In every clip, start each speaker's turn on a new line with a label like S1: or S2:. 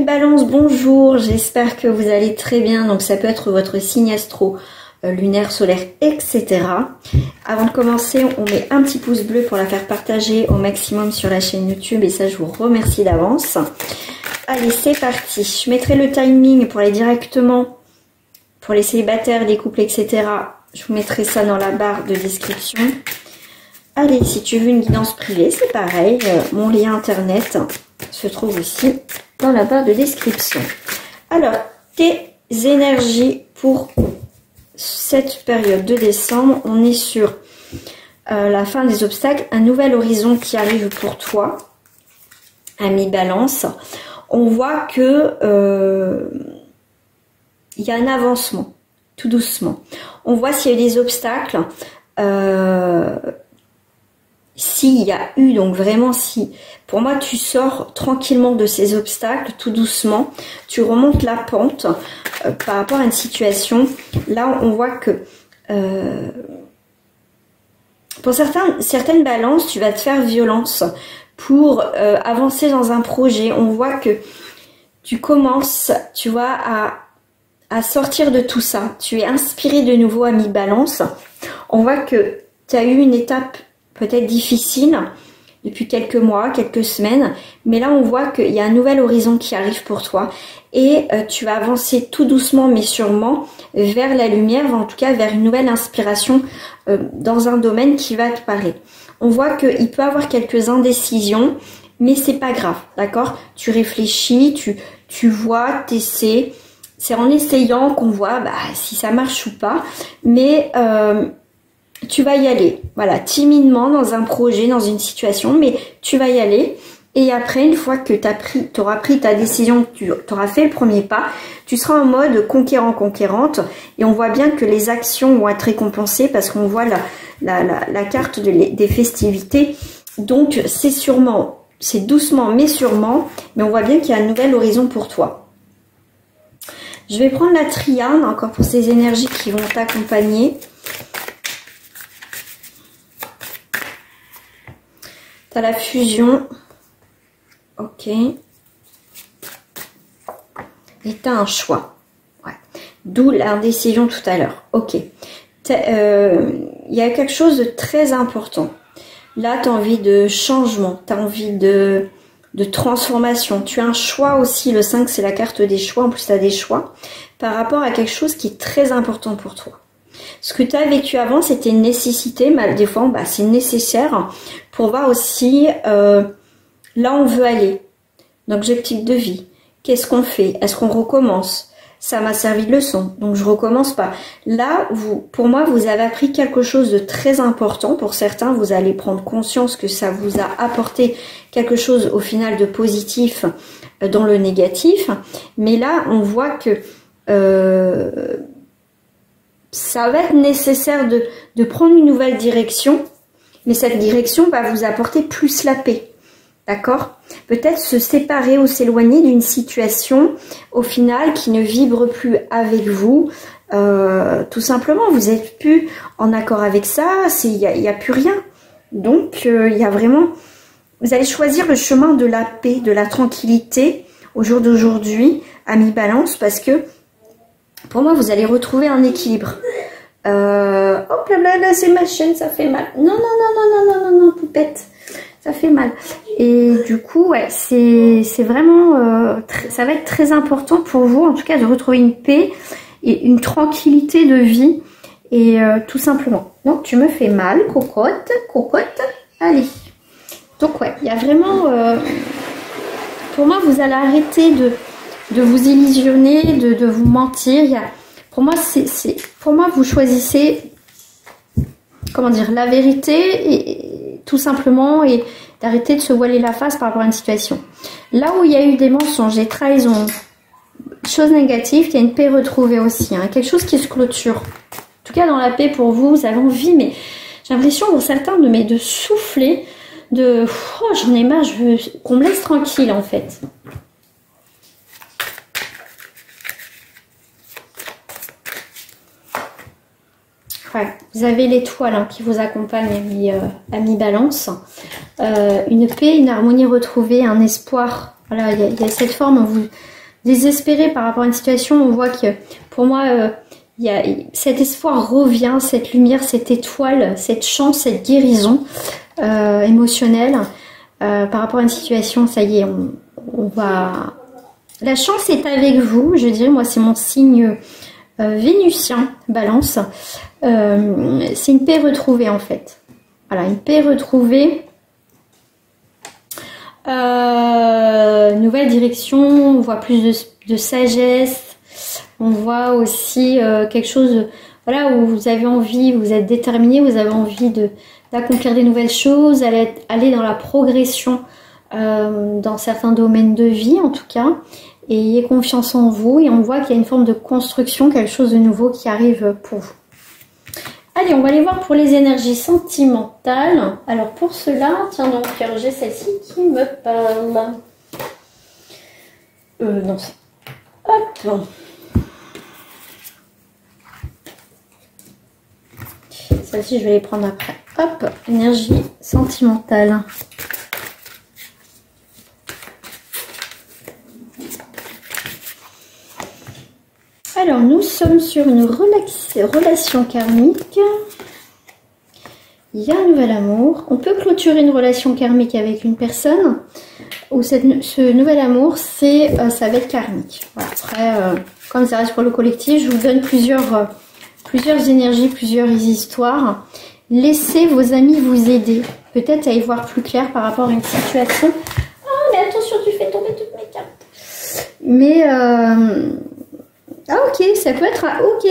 S1: Amis Balance, bonjour, j'espère que vous allez très bien. Donc ça peut être votre signe astro, lunaire, solaire, etc. Avant de commencer, on met un petit pouce bleu pour la faire partager au maximum sur la chaîne YouTube et ça je vous remercie d'avance. Allez, c'est parti. Je mettrai le timing pour aller directement pour les célibataires, les couples, etc. Je vous mettrai ça dans la barre de description. Allez, si tu veux une guidance privée, c'est pareil. Mon lien internet se trouve aussi dans la barre de description. Alors, tes énergies pour cette période de décembre, on est sur la fin des obstacles, un nouvel horizon qui arrive pour toi, ami Balance. On voit que il y a un avancement, tout doucement. On voit s'il y a eu des obstacles, s'il y a eu, donc vraiment si, pour moi tu sors tranquillement de ces obstacles, tout doucement, tu remontes la pente par rapport à une situation. Là on voit que pour certaines balances, tu vas te faire violence pour avancer dans un projet. On voit que tu commences, tu vois, à sortir de tout ça. Tu es inspiré de nouveau, ami Balance. On voit que tu as eu une étape peut-être difficile depuis quelques mois, quelques semaines, mais là on voit qu'il y a un nouvel horizon qui arrive pour toi et tu vas avancer tout doucement mais sûrement vers la lumière, en tout cas vers une nouvelle inspiration dans un domaine qui va te parler. On voit qu'il peut y avoir quelques indécisions, mais c'est pas grave, d'accord? Tu réfléchis, tu vois, tu essaies. C'est en essayant qu'on voit si ça marche ou pas, mais tu vas y aller, voilà, timidement dans un projet, dans une situation, mais tu vas y aller. Et après, une fois que tu auras pris ta décision, tu auras fait le premier pas, tu seras en mode conquérant-conquérante. Et on voit bien que les actions vont être récompensées parce qu'on voit la carte des festivités. Donc, c'est doucement, mais sûrement. Mais on voit bien qu'il y a un nouvel horizon pour toi. Je vais prendre la triade, encore pour ces énergies qui vont t'accompagner. Tu as la fusion. Ok. Et tu as un choix. Ouais. D'où l'indécision tout à l'heure. Ok. Il y a quelque chose de très important. Là, tu as envie de changement. Tu as envie de transformation. Tu as un choix aussi. Le 5, c'est la carte des choix. En plus, tu as des choix par rapport à quelque chose qui est très important pour toi. Ce que tu as vécu avant, c'était une nécessité, mais des fois, c'est nécessaire pour voir aussi là où on veut aller. L'objectif de vie. Qu'est-ce qu'on fait? Est-ce qu'on recommence? Ça m'a servi de leçon, donc je recommence pas. Là, pour moi, vous avez appris quelque chose de très important. Pour certains, vous allez prendre conscience que ça vous a apporté quelque chose au final de positif dans le négatif. Mais là, on voit que ça va être nécessaire de prendre une nouvelle direction, mais cette direction va vous apporter plus la paix, d'accord? Peut-être se séparer ou s'éloigner d'une situation, au final, qui ne vibre plus avec vous. Tout simplement, vous n'êtes plus en accord avec ça, il n'y a plus rien. Donc, il y a vraiment... Vous allez choisir le chemin de la paix, de la tranquillité au jour d'aujourd'hui, ami Balance, parce que pour moi, vous allez retrouver un équilibre. Hop là, c'est ma chaîne, ça fait mal. Non, poupette, ça fait mal. Et du coup, ouais, c'est vraiment, ça va être très important pour vous, en tout cas, de retrouver une paix et une tranquillité de vie. Et tout simplement. Donc, tu me fais mal, cocotte, allez. Donc, ouais, il y a vraiment, pour moi, vous allez arrêter de vous illusionner, de vous mentir. Pour moi, vous choisissez, comment dire, la vérité et tout simplement, et d'arrêter de se voiler la face par rapport à une situation. Là où il y a eu des mensonges, des trahisons, choses négatives, il y a une paix retrouvée aussi, hein, quelque chose qui se clôture. En tout cas, dans la paix pour vous, vous avez envie, mais j'ai l'impression pour certains de souffler, j'en ai marre, je veux qu'on me laisse tranquille en fait. Ouais, vous avez l'étoile qui vous accompagne, ami Balance. une paix, une harmonie retrouvée, un espoir. Voilà, il y a cette forme, vous désespérez par rapport à une situation, on voit que pour moi, cet espoir revient, cette lumière, cette étoile, cette chance, cette guérison émotionnelle par rapport à une situation. Ça y est, on va... La chance est avec vous, je dirais, moi c'est mon signe vénusien, Balance. C'est une paix retrouvée en fait. Voilà, une paix retrouvée. Nouvelle direction, on voit plus de sagesse. On voit aussi quelque chose, voilà, où vous avez envie, vous êtes déterminé, vous avez envie d'accomplir des nouvelles choses, aller dans la progression dans certains domaines de vie en tout cas. Et ayez confiance en vous et on voit qu'il y a une forme de construction, quelque chose de nouveau qui arrive pour vous. Allez, on va aller voir pour les énergies sentimentales. Alors pour cela, tiens donc, j'ai celle-ci qui me parle. Non, c'est... Hop. Celle-ci, je vais les prendre après. Hop, énergie sentimentale. Alors, nous sommes sur une relation karmique. Il y a un nouvel amour. On peut clôturer une relation karmique avec une personne où ce nouvel amour, ça va être karmique. Voilà. Après, comme ça reste pour le collectif, je vous donne plusieurs énergies, plusieurs histoires. Laissez vos amis vous aider. Peut-être à y voir plus clair par rapport à une situation. Oh, mais attention, tu fais tomber toutes mes cartes. Mais... Ah ok, ça peut être ok.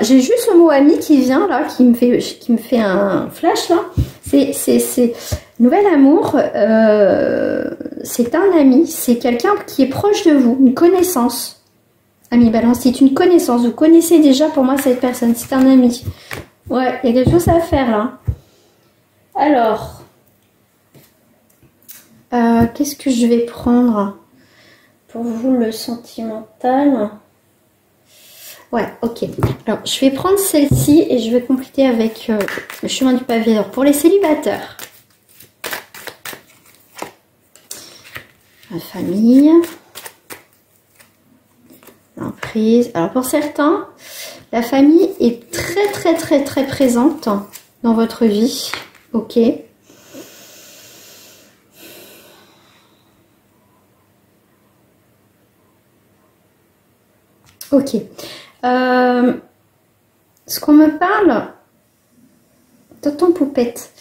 S1: J'ai juste le mot ami qui vient là, qui me fait un flash là. C'est nouvel amour. C'est un ami, c'est quelqu'un qui est proche de vous, une connaissance. Ami Balance, c'est une connaissance. Vous connaissez déjà pour moi cette personne, c'est un ami. Ouais, il y a quelque chose à faire là. Alors, qu'est-ce que je vais prendre pour vous le sentimental? Ouais, ok. Alors, je vais prendre celle-ci et je vais compléter avec le chemin du pavé. Alors, pour les célibataires, la famille, l'emprise. Alors, pour certains, la famille est très présente dans votre vie. Ok. Ok. Ce qu'on me parle, tonton Poupette,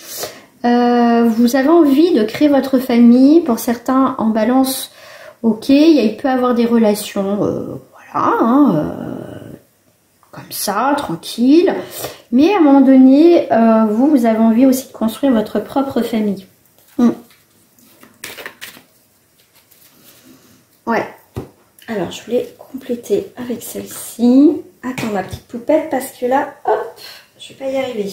S1: vous avez envie de créer votre famille. Pour certains en Balance, ok, il peut avoir des relations, voilà, hein, comme ça, tranquille. Mais à un moment donné, vous avez envie aussi de construire votre propre famille. Ouais. Alors, je voulais compléter avec celle-ci. Attends, ma petite poupette, parce que là, hop, je vais pas y arriver.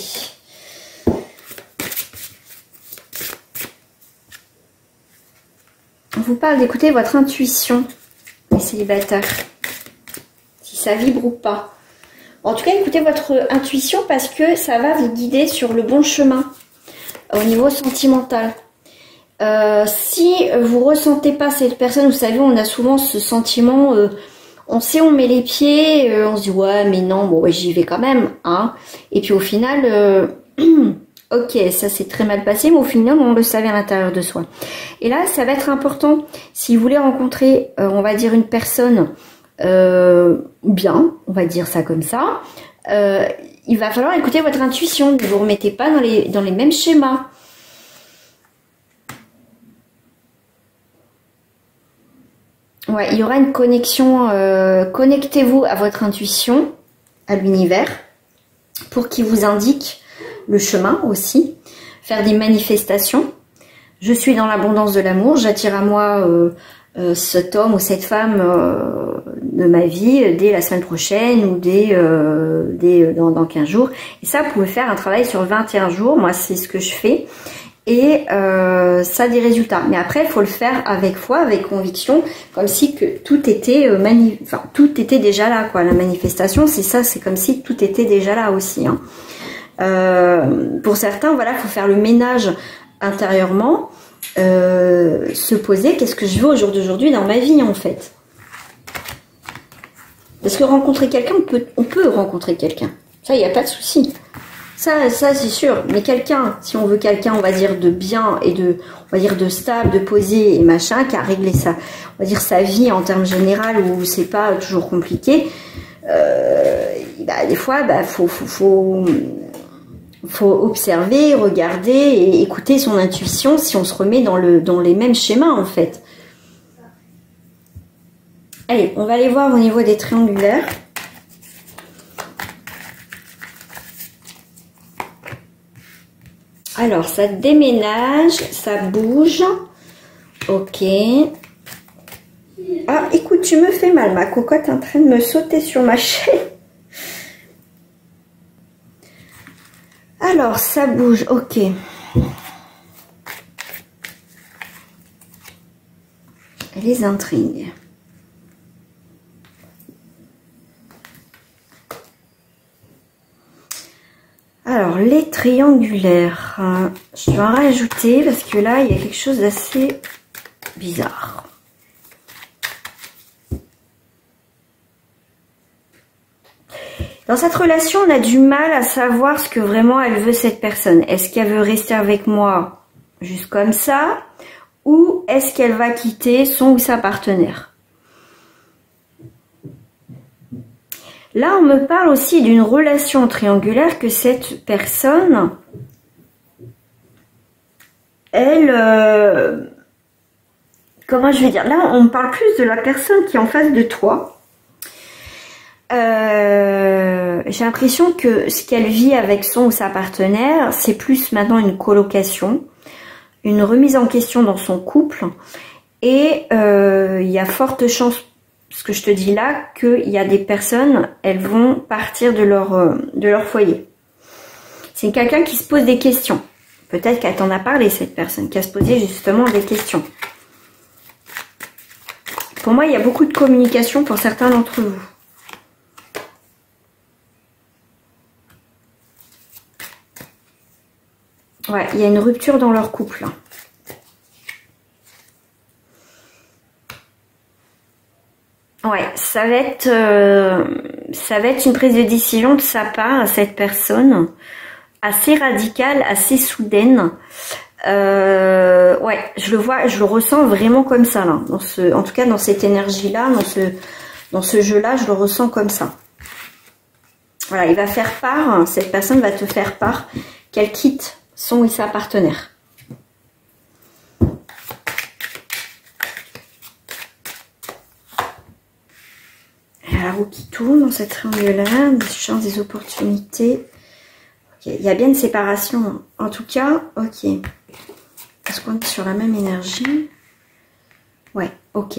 S1: On vous parle d'écouter votre intuition, les célibataires. Si ça vibre ou pas. En tout cas, écoutez votre intuition parce que ça va vous guider sur le bon chemin au niveau sentimental. Si vous ressentez pas cette personne, vous savez, on a souvent ce sentiment, on sait, on met les pieds, on se dit ouais, mais non, bon, ouais, j'y vais quand même, hein. Et puis au final, ok, ça s'est très mal passé, mais au final, on le savait à l'intérieur de soi. Et là, ça va être important si vous voulez rencontrer, on va dire une personne bien, on va dire ça comme ça. Il va falloir écouter votre intuition. Ne vous remettez pas dans les mêmes schémas. Ouais, il y aura une connexion. Connectez-vous à votre intuition, à l'univers, pour qu'il vous indique le chemin aussi. Faire des manifestations. Je suis dans l'abondance de l'amour. J'attire à moi cet homme ou cette femme de ma vie dès la semaine prochaine ou dans 15 jours. Et ça, vous pouvez faire un travail sur 21 jours. Moi, c'est ce que je fais. Et ça a des résultats. Mais après, il faut le faire avec foi, avec conviction, comme si que tout était tout était déjà là, quoi. La manifestation, c'est ça, c'est comme si tout était déjà là aussi. Hein. Pour certains, voilà, il faut faire le ménage intérieurement. se poser qu'est-ce que je veux au jour d'aujourd'hui dans ma vie en fait. Parce que rencontrer quelqu'un, on peut rencontrer quelqu'un. Ça, il n'y a pas de souci. Ça c'est sûr. Mais quelqu'un, si on veut quelqu'un, on va dire de bien et on va dire de stable, de posé et machin, qui a réglé ça, on va dire sa vie en termes généraux où c'est pas toujours compliqué. Des fois, faut observer, regarder et écouter son intuition si on se remet dans les mêmes schémas en fait. Allez, on va aller voir au niveau des triangulaires. Alors, ça déménage, ça bouge. Ok. Ah, écoute, tu me fais mal. Ma cocotte est en train de me sauter sur ma chaise. Alors, ça bouge. Ok. Les intrigues. Alors, les triangulaires, je vais en rajouter parce que là, il y a quelque chose d'assez bizarre. Dans cette relation, on a du mal à savoir ce que vraiment elle veut cette personne. Est-ce qu'elle veut rester avec moi juste comme ça ou est-ce qu'elle va quitter son ou sa partenaire? Là, on me parle aussi d'une relation triangulaire que cette personne, elle, comment je vais dire? Là, on me parle plus de la personne qui est en face de toi. J'ai l'impression que ce qu'elle vit avec son ou sa partenaire, c'est plus maintenant une colocation, une remise en question dans son couple. Et il y a forte chance, ce que je te dis là, qu'il y a des personnes, elles vont partir de leur foyer. C'est quelqu'un qui se pose des questions. Peut-être qu'elle t'en a parlé, cette personne, qui a se posé justement des questions. Pour moi, il y a beaucoup de communication pour certains d'entre vous. Ouais, il y a une rupture dans leur couple. Ouais, ça va être une prise de décision de sa part à cette personne, assez radicale, assez soudaine. Ouais, je le vois, je le ressens vraiment comme ça là. En tout cas, dans cette énergie-là, dans ce jeu-là, je le ressens comme ça. Voilà, il va faire part, cette personne va te faire part qu'elle quitte son ou sa partenaire. La roue qui tourne dans cette triangle-là, des chances, des opportunités. Okay. Il y a bien une séparation. En tout cas, ok. Est-ce qu'on est sur la même énergie? Ouais, ok.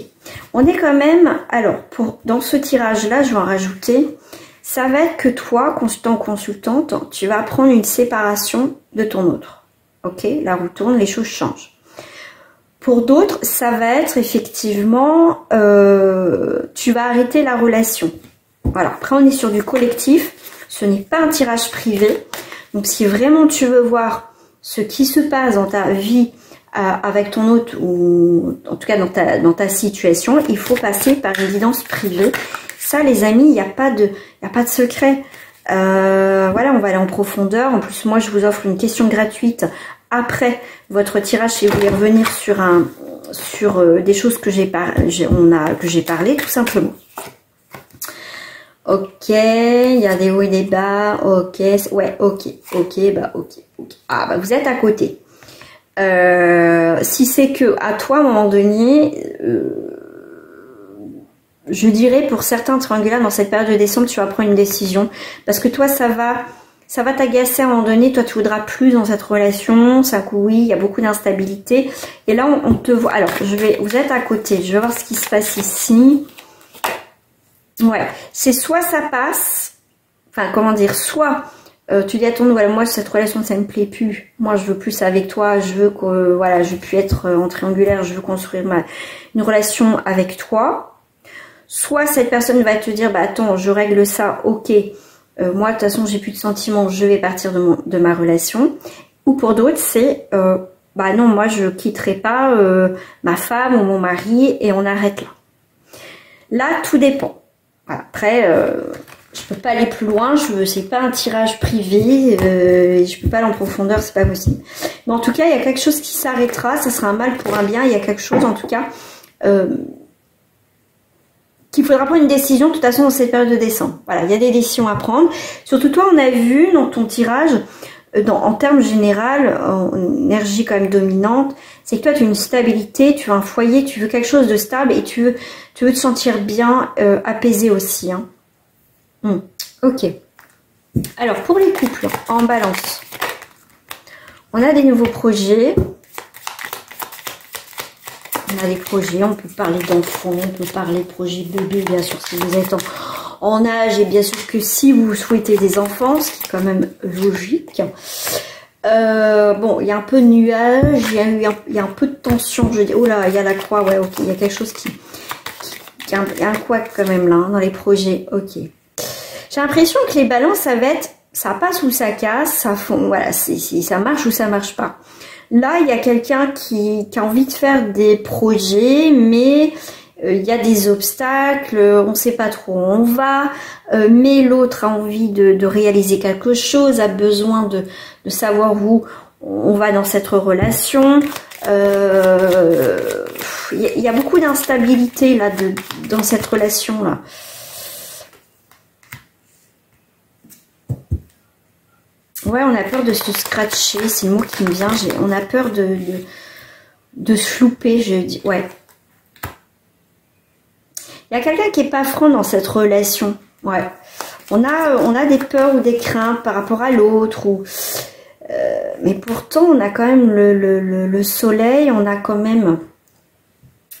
S1: On est quand même... Alors, dans ce tirage-là, je vais en rajouter. Ça va être que toi, consultant ou consultante, tu vas prendre une séparation de ton autre. Ok, la roue tourne, les choses changent. Pour d'autres, ça va être effectivement, tu vas arrêter la relation. Voilà, après on est sur du collectif, ce n'est pas un tirage privé. Donc si vraiment tu veux voir ce qui se passe dans ta vie avec ton autre, ou en tout cas dans ta situation, il faut passer par une guidance privée. Ça les amis, il n'y a pas de secret. Voilà, on va aller en profondeur. En plus, moi je vous offre une question gratuite après votre tirage si vous voulez revenir sur des choses que j'ai parlé tout simplement. Ok, il y a des hauts et des bas. Ok, ouais, ok. Ah bah vous êtes à côté. Si c'est que à toi à un moment donné, je dirais pour certains triangulaires dans cette période de décembre, tu vas prendre une décision parce que toi ça va t'agacer à un moment donné, toi tu voudras plus dans cette relation, ça oui, il y a beaucoup d'instabilité. Et là on te voit, alors vous êtes à côté, je vais voir ce qui se passe ici. Ouais, c'est soit ça passe, enfin comment dire, soit tu dis à ton voilà, moi cette relation ça me plaît plus, moi je veux plus ça avec toi, je veux que voilà, je veux plus être en triangulaire, je veux construire une relation avec toi. Soit cette personne va te dire bah attends, je règle ça, ok. Moi, de toute façon, j'ai plus de sentiments, je vais partir de ma relation. Ou pour d'autres, c'est bah non, moi je quitterai pas ma femme ou mon mari et on arrête là. Là, tout dépend. Voilà. Après, je peux pas aller plus loin, c'est pas un tirage privé, je peux pas aller en profondeur, c'est pas possible. Mais en tout cas, il y a quelque chose qui s'arrêtera, ça sera un mal pour un bien, il y a quelque chose en tout cas qu'il faudra prendre une décision de toute façon dans cette période de décembre. Voilà, il y a des décisions à prendre. Surtout toi, on a vu dans ton tirage, en termes général, en énergie quand même dominante, c'est que toi tu as une stabilité, tu veux un foyer, tu veux quelque chose de stable et tu veux te sentir bien, apaisé aussi. Hein. Ok. Alors pour les couples en balance, on a des nouveaux projets. On a des projets, on peut parler d'enfants, on peut parler de projets bébés, bien sûr, si vous êtes en âge, et bien sûr que si vous souhaitez des enfants, ce qui est quand même logique. Bon, il y a un peu de nuages, il y a un peu de tension, je dis, oh là, il y a la croix, ouais, ok, il y a quelque chose il y a un couac quand même là, hein, dans les projets, ok. J'ai l'impression que les balances, ça va être, ça passe ou ça casse, ça fond, voilà, ça marche ou ça marche pas. Là, il y a quelqu'un qui a envie de faire des projets, mais il y a des obstacles, on ne sait pas trop où on va, mais l'autre a envie de réaliser quelque chose, a besoin de savoir où on va dans cette relation. Il y a beaucoup d'instabilité là dans cette relation-là. Ouais, on a peur de se scratcher, c'est le mot qui me vient. On a peur de se louper, je dis. Ouais. Il y a quelqu'un qui est pas franc dans cette relation. Ouais. On a des peurs ou des craintes par rapport à l'autre. Mais pourtant, on a quand même le soleil, on a quand même...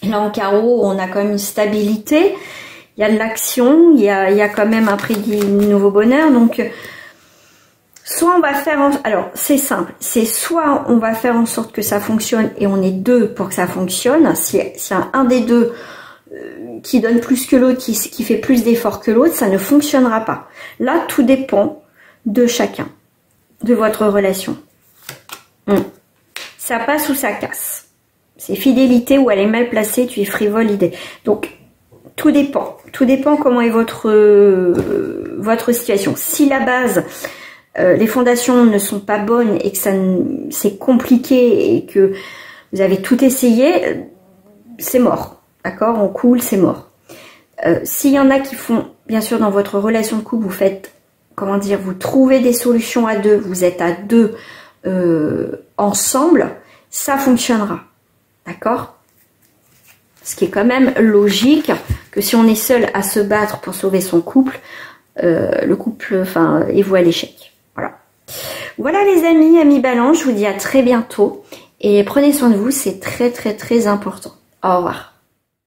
S1: Là, en carreau, on a quand même une stabilité. Il y a de l'action, il y a quand même un prix du nouveau bonheur. Donc... soit on va faire... Alors, c'est simple. C'est soit on va faire en sorte que ça fonctionne et on est deux pour que ça fonctionne. Si un des deux qui donne plus que l'autre, qui fait plus d'efforts que l'autre, ça ne fonctionnera pas. Là, tout dépend de chacun, de votre relation. Ça passe ou ça casse. C'est fidélité ou elle est mal placée, tu es frivole, idée. Donc, tout dépend. Tout dépend comment est votre situation. Si la base... les fondations ne sont pas bonnes et que c'est compliqué et que vous avez tout essayé, c'est mort. D'accord? On coule, c'est mort. S'il y en a qui font, bien sûr, dans votre relation de couple, vous faites, comment dire, vous trouvez des solutions à deux, vous êtes à deux ensemble, ça fonctionnera. D'accord? Ce qui est quand même logique que si on est seul à se battre pour sauver son couple, le couple, enfin, est voué à l'échec. Voilà les amis Balance, je vous dis à très bientôt et prenez soin de vous, c'est très très très important. Au revoir.